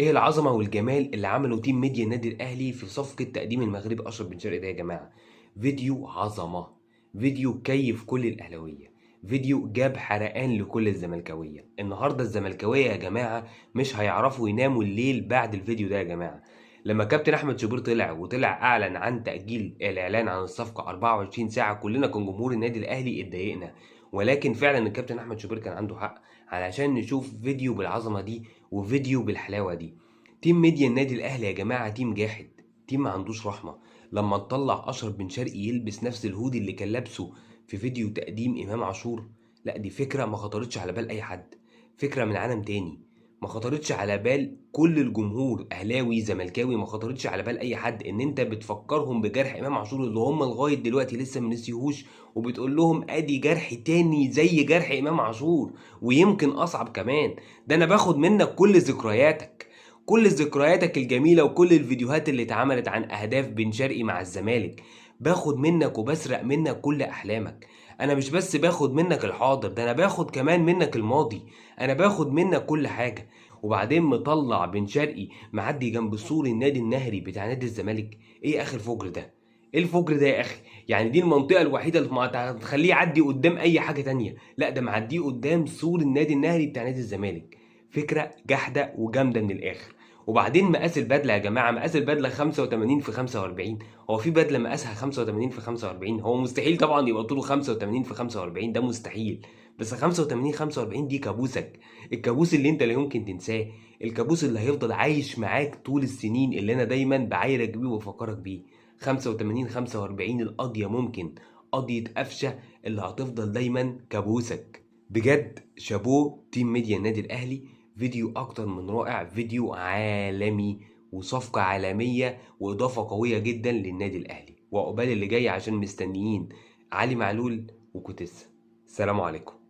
ايه العظمه والجمال اللي عمله تيم ميديا النادي الاهلي في صفقه تقديم المغربي اشرف بن شرقي ده يا جماعه؟ فيديو عظمه، فيديو كيف كل الاهلاويه، فيديو جاب حرقان لكل الزملكاويه. النهارده الزملكاويه يا جماعه مش هيعرفوا يناموا الليل بعد الفيديو ده يا جماعه. لما كابتن احمد شوبير طلع اعلن عن تاجيل الاعلان عن الصفقه 24 ساعه، كلنا كجمهور النادي الاهلي اتضايقنا. ولكن فعلا الكابتن احمد شوبير كان عنده حق، علشان نشوف فيديو بالعظمه دي وفيديو بالحلاوه دي. تيم ميديا النادي الاهلي يا جماعه تيم جاحد، تيم ما عندوش رحمه. لما نطلع اشرف بن شرقي يلبس نفس الهودي اللي كان لابسه في فيديو تقديم امام عاشور، لا دي فكره ما خطرتش على بال اي حد، فكره من عالم تاني. ما خطرتش على بال كل الجمهور، اهلاوي زملكاوي، ما خطرتش على بال اي حد ان انت بتفكرهم بجرح امام عاشور اللي هم لغايه دلوقتي لسه ما نسيهوش، وبتقول لهم ادي جرح تاني زي جرح امام عاشور ويمكن اصعب كمان. ده انا باخد منك كل ذكرياتك، كل ذكرياتك الجميلة وكل الفيديوهات اللي اتعملت عن أهداف بن شرقي مع الزمالك. باخد منك وبسرق منك كل أحلامك. أنا مش بس باخد منك الحاضر، ده أنا باخد كمان منك الماضي. أنا باخد منك كل حاجة. وبعدين مطلع بن شرقي معدي جنب سور النادي النهري بتاع نادي الزمالك. إيه آخر فجر ده؟ ايه الفجر ده يا اخي؟ يعني دي المنطقه الوحيده اللي ما تخليه يعدي قدام اي حاجه تانية، لا ده معديه قدام سور النادي النهري بتاع نادي الزمالك. فكره جحده وجامده من الاخر. وبعدين مقاس البدله يا جماعه، مقاس البدله 85 في 45. هو في بدله مقاسها 85 في 45؟ هو مستحيل طبعا يبقى طوله 85 في 45، ده مستحيل. بس 85 45 دي كابوسك، الكابوس اللي انت لا يمكن تنساه، الكابوس اللي هيفضل عايش معاك طول السنين، اللي انا دايما بعايرك بيه وبفكرك بيه. 85 45 القضيه ممكن قضيه قفشه اللي هتفضل دايما كابوسك. بجد شابوه تيم ميديا النادي الاهلي، فيديو اكتر من رائع، فيديو عالمي وصفقة عالمية واضافة قوية جدا للنادي الاهلي. وعقبال اللي جاي عشان مستنيين علي معلول وكوتيسا. السلام عليكم.